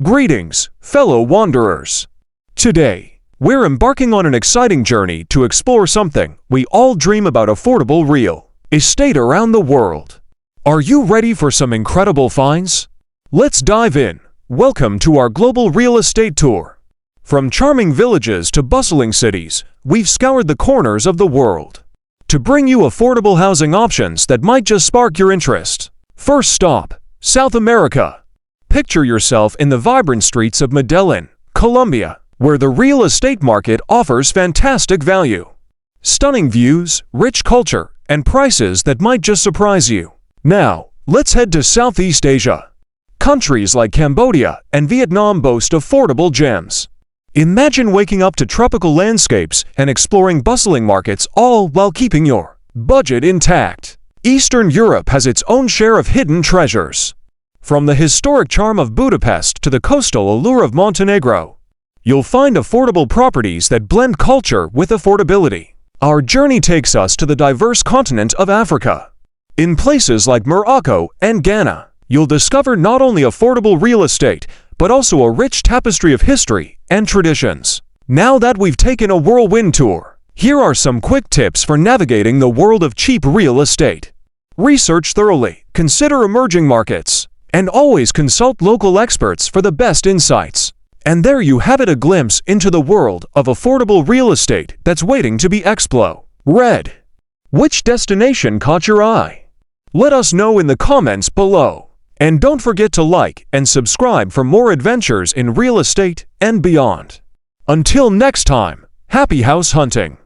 Greetings, fellow wanderers. Today, we're embarking on an exciting journey to explore something we all dream about: affordable real estate around the world. Are you ready for some incredible finds? Let's dive in. Welcome to our global real estate tour. From charming villages to bustling cities, we've scoured the corners of the world to bring you affordable housing options that might just spark your interest. First stop, South America. Picture yourself in the vibrant streets of Medellin, Colombia, where the real estate market offers fantastic value. Stunning views, rich culture, and prices that might just surprise you. Now, let's head to Southeast Asia. Countries like Cambodia and Vietnam boast affordable gems. Imagine waking up to tropical landscapes and exploring bustling markets, all while keeping your budget intact. Eastern Europe has its own share of hidden treasures. From the historic charm of Budapest to the coastal allure of Montenegro, you'll find affordable properties that blend culture with affordability. Our journey takes us to the diverse continent of Africa. In places like Morocco and Ghana, you'll discover not only affordable real estate, but also a rich tapestry of history and traditions. Now that we've taken a whirlwind tour, here are some quick tips for navigating the world of cheap real estate. Research thoroughly, consider emerging markets, and always consult local experts for the best insights. And there you have it, a glimpse into the world of affordable real estate that's waiting to be explored. Which destination caught your eye? Let us know in the comments below. And don't forget to like and subscribe for more adventures in real estate and beyond. Until next time, happy house hunting!